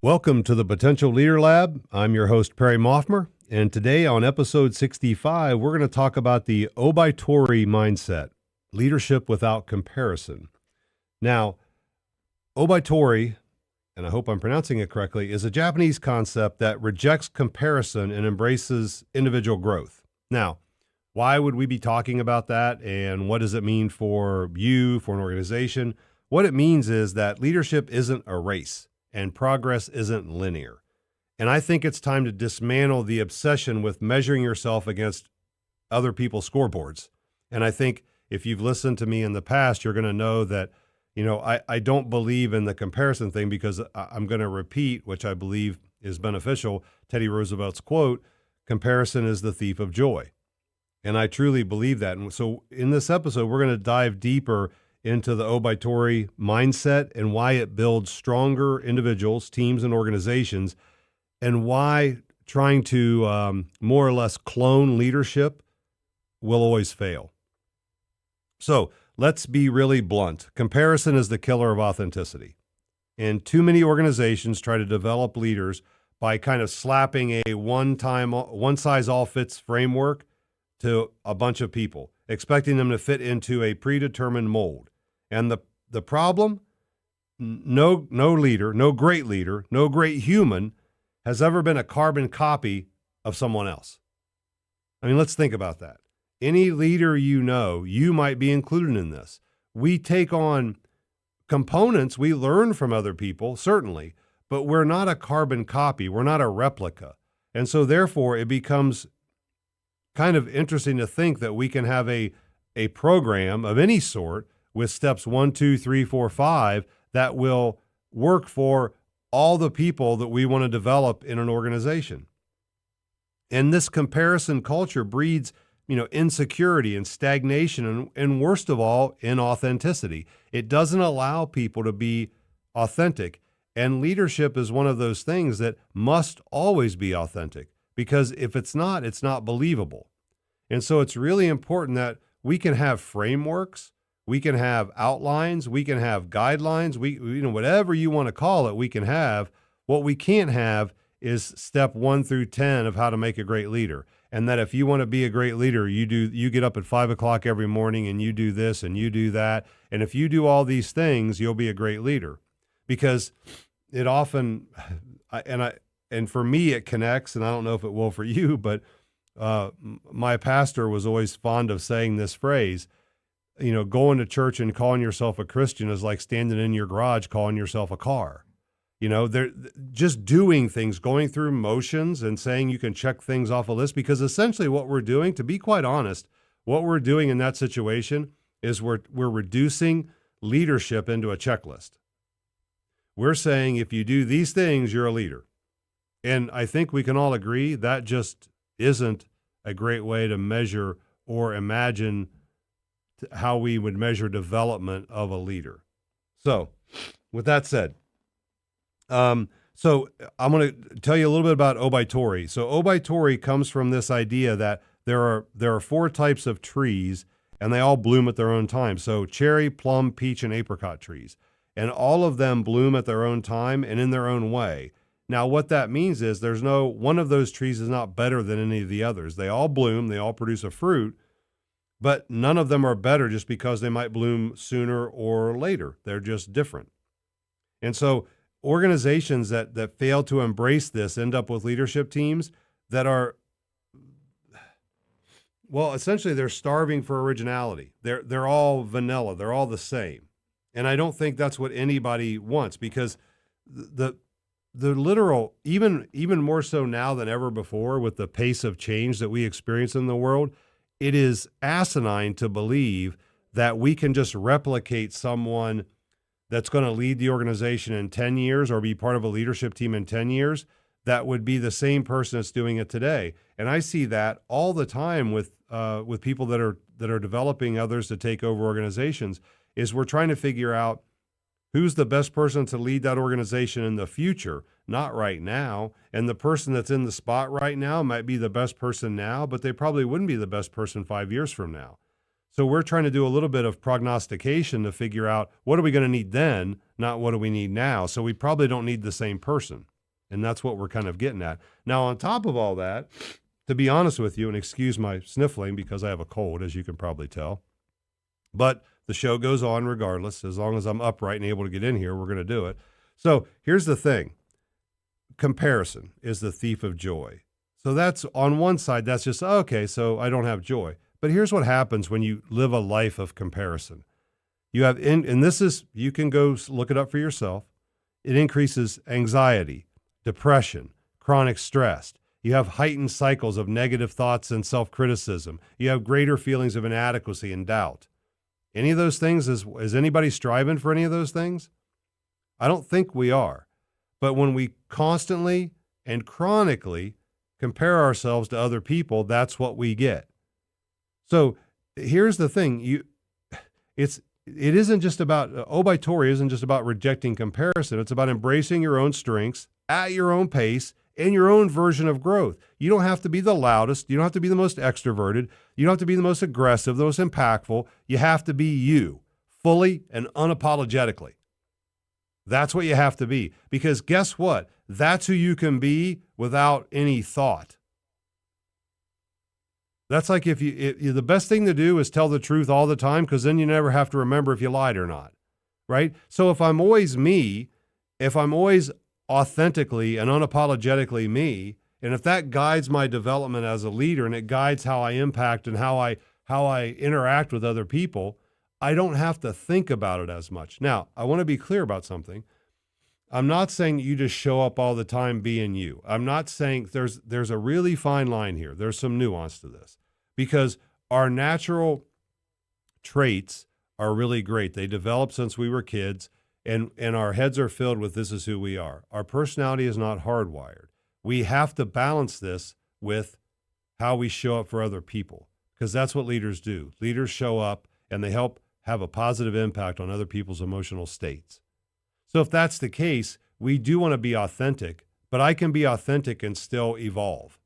Welcome to the Potential Leader Lab. I'm your host, Perry Moffmer, and today on episode 65, we're going to talk about the Oubaitori Mindset, leadership without comparison. Now, Oubaitori, and I hope I'm pronouncing it correctly, is a Japanese concept that rejects comparison and embraces individual growth. Now, why would we be talking about that, and what does it mean for you, for an organization? What it means is that leadership isn't a race, and progress isn't linear. And I think it's time to dismantle the obsession with measuring yourself against other people's scoreboards. And I think if you've listened to me in the past, you're going to know that, I don't believe in the comparison thing, because I'm going to repeat, which I believe is beneficial, Teddy Roosevelt's quote, "Comparison is the thief of joy." And I truly believe that. And so in this episode, we're going to dive deeper into the Oubaitori mindset and why it builds stronger individuals, teams, and organizations, and why trying to more or less clone leadership will always fail. So let's be really blunt. Comparison is the killer of authenticity. And too many organizations try to develop leaders by kind of slapping a one-size-all-fits framework to a bunch of people, expecting them to fit into a predetermined mold. And the problem, no leader, no great leader, no great human has ever been a carbon copy of someone else. I mean, let's think about that. Any leader you might be included in this. We take on components, we learn from other people, certainly, but we're not a carbon copy. We're not a replica. And so therefore, it becomes kind of interesting to think that we can have a program of any sort with steps 1, 2, 3, 4, 5 that will work for all the people that we want to develop in an organization. And this comparison culture breeds, insecurity and stagnation and worst of all, inauthenticity. It doesn't allow people to be authentic. And leadership is one of those things that must always be authentic, because if it's not believable. And so it's really important that we can have frameworks, we can have outlines, we can have guidelines, whatever you want to call it, we can have. What we can't have is step 1 through 10 of how to make a great leader. And that if you want to be a great leader, you get up at 5 o'clock every morning and you do this and you do that. And if you do all these things, you'll be a great leader. Because it often, and for me, it connects, and I don't know if it will for you, but my pastor was always fond of saying this phrase, going to church and calling yourself a Christian is like standing in your garage calling yourself a car. They're just doing things, going through motions and saying you can check things off a list, because essentially what we're doing, to be quite honest, what we're doing in that situation is we're reducing leadership into a checklist. We're saying if you do these things, you're a leader. And I think we can all agree that just isn't a great way to measure or imagine how we would measure development of a leader. So with that said, so I'm going to tell you a little bit about Oubaitori. So Oubaitori comes from this idea that there are 4 types of trees, and they all bloom at their own time. So cherry, plum, peach, and apricot trees. And all of them bloom at their own time and in their own way. Now, what that means is there's one of those trees is not better than any of the others. They all bloom, they all produce a fruit, but none of them are better just because they might bloom sooner or later. They're just different. And so organizations that fail to embrace this end up with leadership teams that are, well, essentially they're starving for originality. They're all vanilla. They're all the same. And I don't think that's what anybody wants, because the literal, even more so now than ever before with the pace of change that we experience in the world, it is asinine to believe that we can just replicate someone that's going to lead the organization in 10 years or be part of a leadership team in 10 years that would be the same person that's doing it today. And I see that all the time with people that are developing others to take over organizations, is we're trying to figure out who's the best person to lead that organization in the future, not right now. And the person that's in the spot right now might be the best person now, but they probably wouldn't be the best person 5 years from now. So we're trying to do a little bit of prognostication to figure out what are we going to need then, not what do we need now. So we probably don't need the same person. And that's what we're kind of getting at. Now, on top of all that, to be honest with you, and excuse my sniffling because I have a cold, as you can probably tell, but the show goes on regardless. As long as I'm upright and able to get in here, we're going to do it. So here's the thing. Comparison is the thief of joy. So that's on one side, that's just, okay, so I don't have joy. But here's what happens when you live a life of comparison. You have, and this is, you can go look it up for yourself. It increases anxiety, depression, chronic stress. You have heightened cycles of negative thoughts and self-criticism. You have greater feelings of inadequacy and doubt. Any of those things, is anybody striving for any of those things? I don't think we are. But when we constantly and chronically compare ourselves to other people, that's what we get. So here's the thing. It isn't just about, Oubaitori isn't just about rejecting comparison. It's about embracing your own strengths at your own pace and your own version of growth. You don't have to be the loudest. You don't have to be the most extroverted. You don't have to be the most aggressive, the most impactful. You have to be you, fully and unapologetically. That's what you have to be. Because guess what? That's who you can be without any thought. That's like if the best thing to do is tell the truth all the time, because then you never have to remember if you lied or not, right? So if I'm always me, if I'm always authentically and unapologetically me, and if that guides my development as a leader and it guides how I impact and how I interact with other people, I don't have to think about it as much. Now, I want to be clear about something. I'm not saying you just show up all the time being you. I'm not saying there's a really fine line here. There's some nuance to this because our natural traits are really great. They develop since we were kids, and our heads are filled with this is who we are. Our personality is not hardwired. We have to balance this with how we show up for other people because that's what leaders do. Leaders show up and they help have a positive impact on other people's emotional states. So if that's the case, we do want to be authentic, but I can be authentic and still evolve.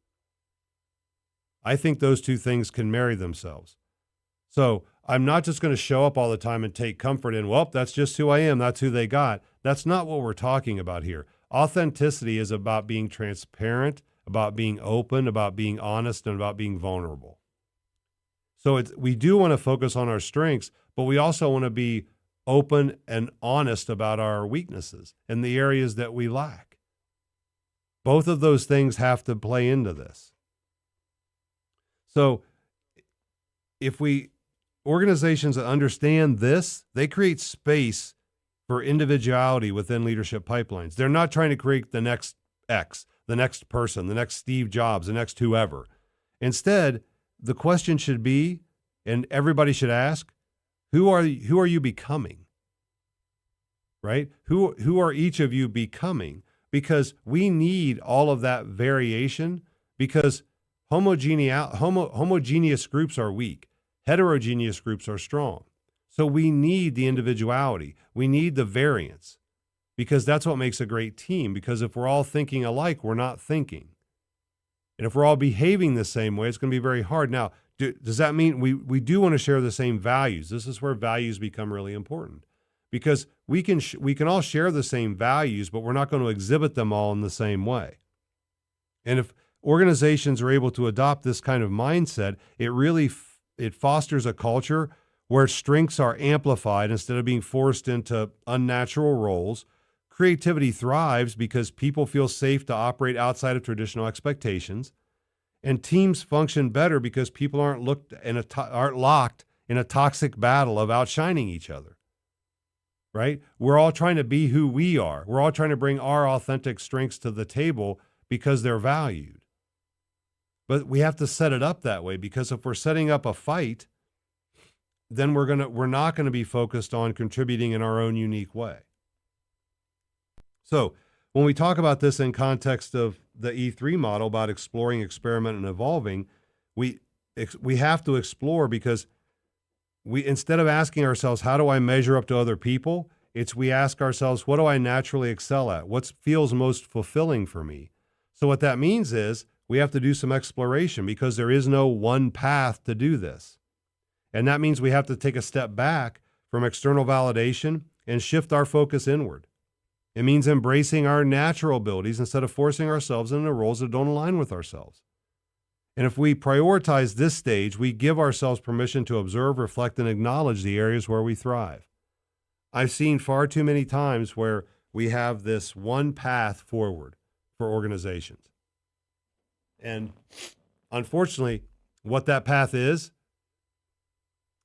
I think those two things can marry themselves. So I'm not just going to show up all the time and take comfort in, well, that's just who I am. That's who they got. That's not what we're talking about here. Authenticity is about being transparent, about being open, about being honest, and about being vulnerable. So we do want to focus on our strengths, but we also want to be open and honest about our weaknesses and the areas that we lack. Both of those things have to play into this. So organizations that understand this, they create space for individuality within leadership pipelines. They're not trying to create the next X, the next person, the next Steve Jobs, the next whoever. Instead, the question should be, and everybody should ask, who are you becoming? Right? Who are each of you becoming? Because we need all of that variation because homogeneous groups are weak. Heterogeneous groups are strong. So we need the individuality. We need the variance because that's what makes a great team. Because if we're all thinking alike, we're not thinking. And if we're all behaving the same way, it's going to be very hard. Now, does that mean we do want to share the same values? This is where values become really important because we can all share the same values, but we're not going to exhibit them all in the same way. And if organizations are able to adopt this kind of mindset, it fosters a culture where strengths are amplified instead of being forced into unnatural roles. Creativity thrives because people feel safe to operate outside of traditional expectations. And teams function better because people aren't locked in a toxic battle of outshining each other, right? We're all trying to be who we are. We're all trying to bring our authentic strengths to the table because they're valued. But we have to set it up that way because if we're setting up a fight, then we're not going to be focused on contributing in our own unique way. So when we talk about this in context of the E3 model about exploring, experiment, and evolving, we have to explore because instead of asking ourselves, how do I measure up to other people? We ask ourselves, what do I naturally excel at? What feels most fulfilling for me? So what that means is we have to do some exploration because there is no one path to do this. And that means we have to take a step back from external validation and shift our focus inward. It means embracing our natural abilities instead of forcing ourselves into roles that don't align with ourselves. And if we prioritize this stage, we give ourselves permission to observe, reflect, and acknowledge the areas where we thrive. I've seen far too many times where we have this one path forward for organizations. And unfortunately, what that path is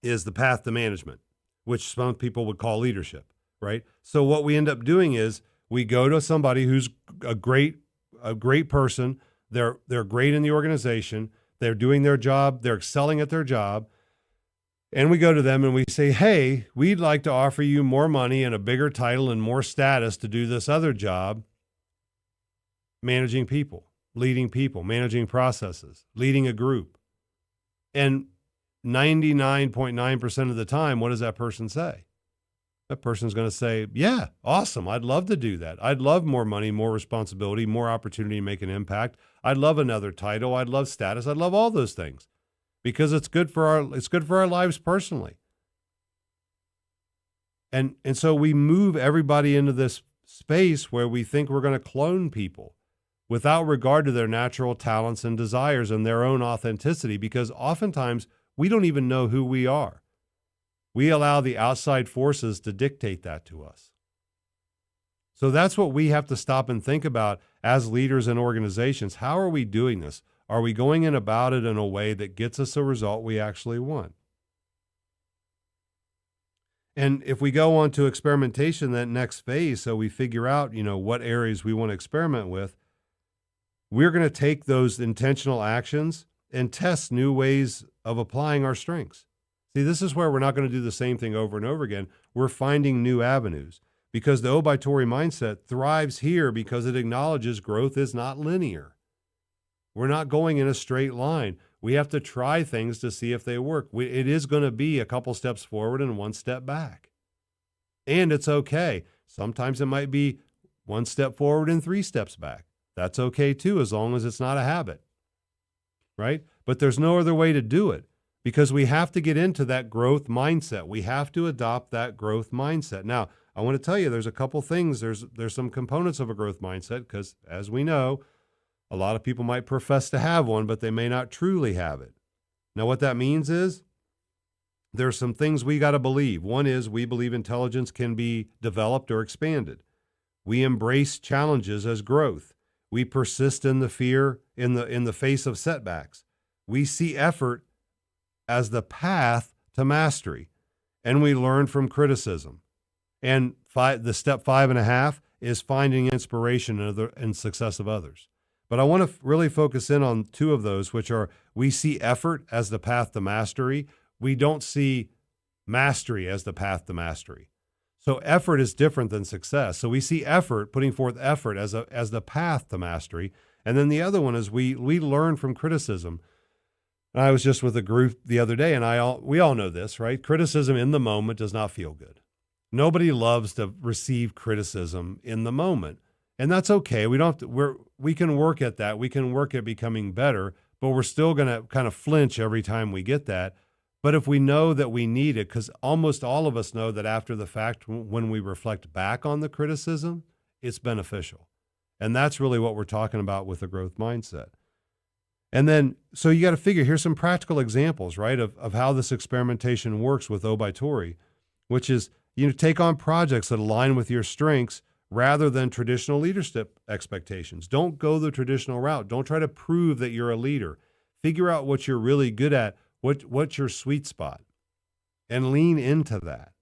the path to management, which some people would call leadership, right? So what we end up doing is we go to somebody who's a great person. They're great in the organization. They're doing their job. They're excelling at their job. And we go to them and we say, hey, we'd like to offer you more money and a bigger title and more status to do this other job, managing people, leading people, managing processes, leading a group. And 99.9% of the time, what does that person say? That person's going to say, yeah, awesome. I'd love to do that. I'd love more money, more responsibility, more opportunity to make an impact. I'd love another title. I'd love status. I'd love all those things because it's good for our lives personally. And so we move everybody into this space where we think we're going to clone people without regard to their natural talents and desires and their own authenticity, because oftentimes we don't even know who we are. We allow the outside forces to dictate that to us. So that's what we have to stop and think about as leaders in organizations. How are we doing this? Are we going in about it in a way that gets us a result we actually want? And if we go on to experimentation, that next phase, so we figure out, what areas we want to experiment with, we're going to take those intentional actions and test new ways of applying our strengths. See, this is where we're not going to do the same thing over and over again. We're finding new avenues because the Oubaitori mindset thrives here because it acknowledges growth is not linear. We're not going in a straight line. We have to try things to see if they work. It is going to be a couple steps forward and one step back. And it's okay. Sometimes it might be one step forward and 3 steps back. That's okay too, as long as it's not a habit, right? But there's no other way to do it because we have to get into that growth mindset. We have to adopt that growth mindset. Now, I want to tell you, there's a couple things. There's some components of a growth mindset because, as we know, a lot of people might profess to have one, but they may not truly have it. Now, what that means is there's some things we got to believe. One is we believe intelligence can be developed or expanded. We embrace challenges as growth. We persist in the fear in the face of setbacks. We see effort as the path to mastery, and we learn from criticism. And the step 5.5 is finding inspiration in success of others. But I want to really focus in on 2 of those, which are we see effort as the path to mastery. We don't see mastery as the path to mastery. So effort is different than success. So we see effort, putting forth effort as the path to mastery. And then the other one is we learn from criticism. And I was just with a group the other day, and we all know this, right? Criticism in the moment does not feel good. Nobody loves to receive criticism in the moment. And that's okay. We can work at that. We can work at becoming better, but we're still going to kind of flinch every time we get that. But if we know that we need it, because almost all of us know that after the fact, when we reflect back on the criticism, it's beneficial. And that's really what we're talking about with the growth mindset. And then, so you got to figure, here's some practical examples, right, of how this experimentation works with Oubaitori, which is, take on projects that align with your strengths rather than traditional leadership expectations. Don't go the traditional route. Don't try to prove that you're a leader. Figure out what you're really good at. What's your sweet spot? And lean into that.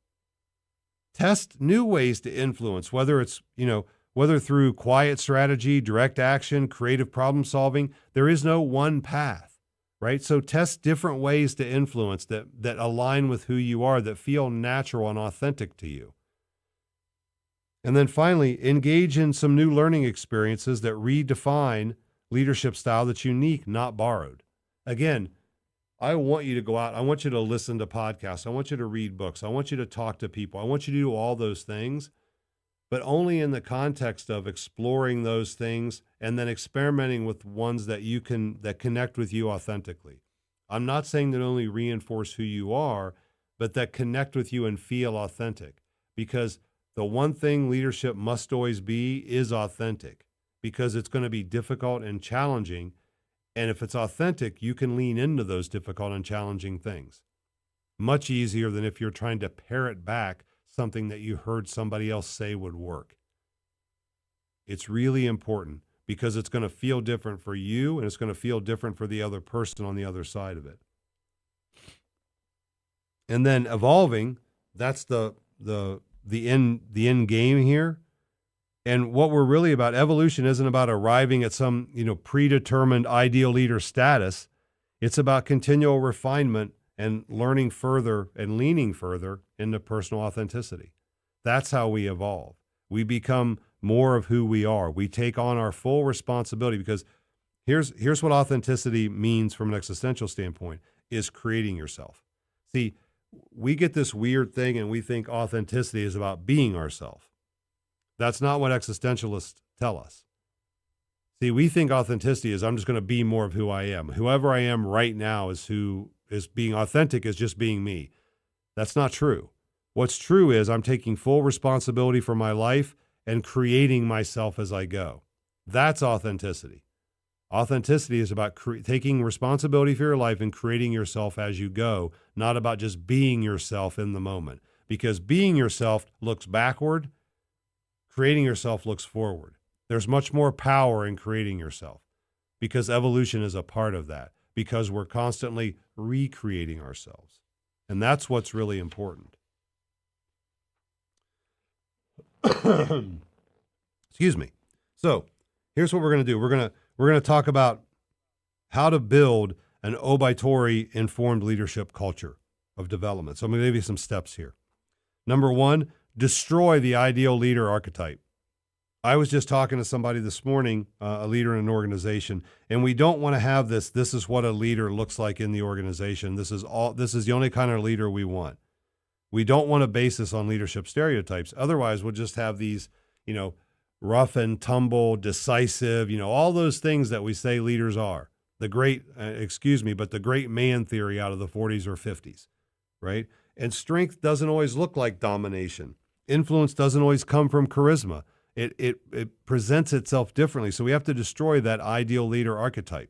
Test new ways to influence, whether through quiet strategy, direct action, creative problem solving. There is no one path, right? So test different ways to influence that align with who you are, that feel natural and authentic to you. And then finally, engage in some new learning experiences that redefine leadership style that's unique, not borrowed. Again, I want you to go out. I want you to listen to podcasts. I want you to read books. I want you to talk to people. I want you to do all those things, but only in the context of exploring those things and then experimenting with ones that connect with you authentically. I'm not saying that only reinforce who you are, but that connect with you and feel authentic. Because The one thing leadership must always be is authentic, because it's going to be difficult and challenging. And if it's authentic, you can lean into those difficult and challenging things. Much easier than if you're trying to parrot back something that you heard somebody else say would work. It's really important because it's going to feel different for you and it's going to feel different for the other person on the other side of it. And then evolving, that's the end game here. And what we're really about, evolution isn't about arriving at some, predetermined ideal leader status. It's about continual refinement and learning further and leaning further into personal authenticity. That's how we evolve. We become more of who we are. We take on our full responsibility, because here's what authenticity means from an existential standpoint, is creating yourself. See, we get this weird thing and we think authenticity is about being ourselves. That's not what existentialists tell us. See, we think authenticity is I'm just going to be more of who I am. Whoever I am right now is being authentic, is just being me. That's not true. What's true is I'm taking full responsibility for my life and creating myself as I go. That's authenticity. Authenticity is about taking responsibility for your life and creating yourself as you go, not about just being yourself in the moment. Because being yourself looks backward, creating yourself looks forward. There's much more power in creating yourself, because evolution is a part of that, because we're constantly recreating ourselves. And that's what's really important. Excuse me. So here's what we're going to do. We're going to talk about how to build an Oubaitori informed leadership culture of development. So I'm going to give you some steps here. Number one, destroy the ideal leader archetype. I was just talking to somebody this morning, a leader in an organization, and we don't want to have this is what a leader looks like in the organization. This is the only kind of leader we want. We don't want to base this on leadership stereotypes. Otherwise, we'll just have these, rough and tumble, decisive, all those things that we say leaders are. The great man theory out of the 40s or 50s, right? And strength doesn't always look like domination. Influence doesn't always come from charisma. It presents itself differently. So we have to destroy that ideal leader archetype.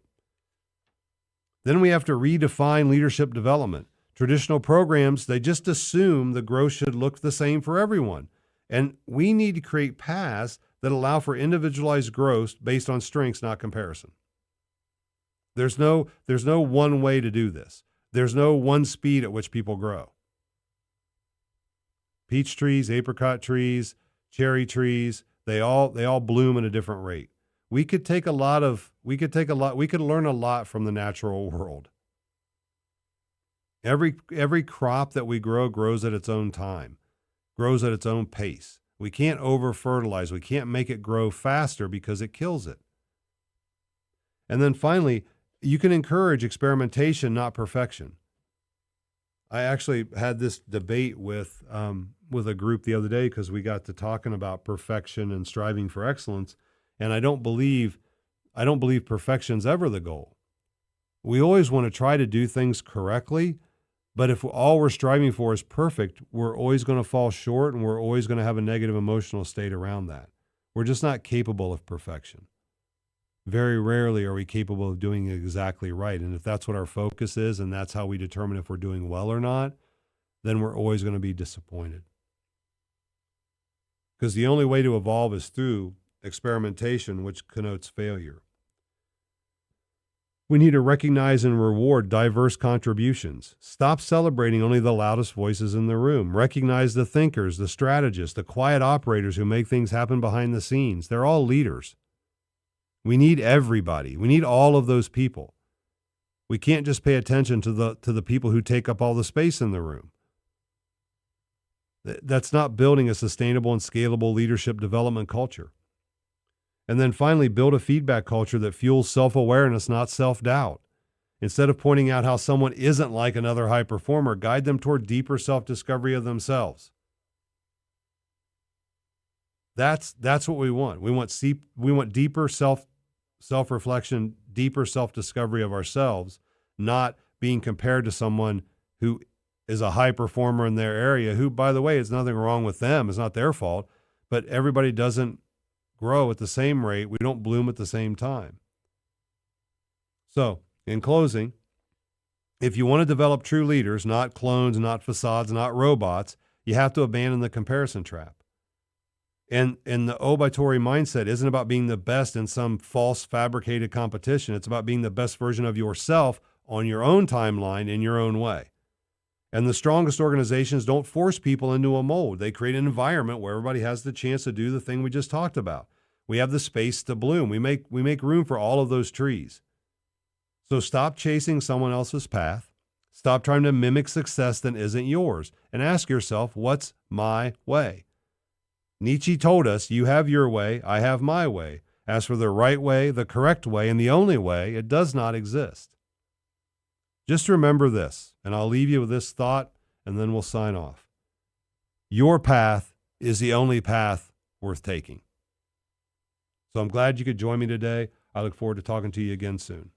Then we have to redefine leadership development. Traditional programs, they just assume the growth should look the same for everyone. And we need to create paths that allow for individualized growth based on strengths, not comparison. There's no one way to do this. There's no one speed at which people grow. Peach trees, apricot trees, cherry trees, they all bloom at a different rate. We could learn a lot from the natural world. Every crop that we grow grows at its own time, grows at its own pace. We can't over-fertilize. We can't make it grow faster because it kills it. And then finally, you can encourage experimentation, not perfection. I actually had this debate with a group the other day because we got to talking about perfection and striving for excellence. And I don't believe perfection's ever the goal. We always want to try to do things correctly. But if all we're striving for is perfect, we're always going to fall short, and we're always going to have a negative emotional state around that. We're just not capable of perfection. Very rarely are we capable of doing it exactly right. And if that's what our focus is, and that's how we determine if we're doing well or not, then we're always going to be disappointed. Because the only way to evolve is through experimentation, which connotes failure. We need to recognize and reward diverse contributions. Stop celebrating only the loudest voices in the room. Recognize the thinkers, the strategists, the quiet operators who make things happen behind the scenes. They're all leaders. We need everybody. We need all of those people. We can't just pay attention to the people who take up all the space in the room. That's not building a sustainable and scalable leadership development culture. And then finally, build a feedback culture that fuels self-awareness, not self-doubt. Instead of pointing out how someone isn't like another high performer, guide them toward deeper self-discovery of themselves. That's what we want. We want deeper self-reflection, deeper self-discovery of ourselves, not being compared to someone who is a high performer in their area who, by the way, is nothing wrong with them. It's not their fault, but everybody doesn't grow at the same rate. We don't bloom at the same time. So in closing, if you want to develop true leaders, not clones, not facades, not robots, you have to abandon the comparison trap. And the Oubaitori mindset isn't about being the best in some false fabricated competition. It's about being the best version of yourself on your own timeline in your own way. And the strongest organizations don't force people into a mold. They create an environment where everybody has the chance to do the thing we just talked about. We have the space to bloom. We make room for all of those trees. So stop chasing someone else's path. Stop trying to mimic success that isn't yours. And ask yourself, what's my way? Nietzsche told us, you have your way, I have my way. As for the right way, the correct way, and the only way, it does not exist. Just remember this, and I'll leave you with this thought, and then we'll sign off. Your path is the only path worth taking. So I'm glad you could join me today. I look forward to talking to you again soon.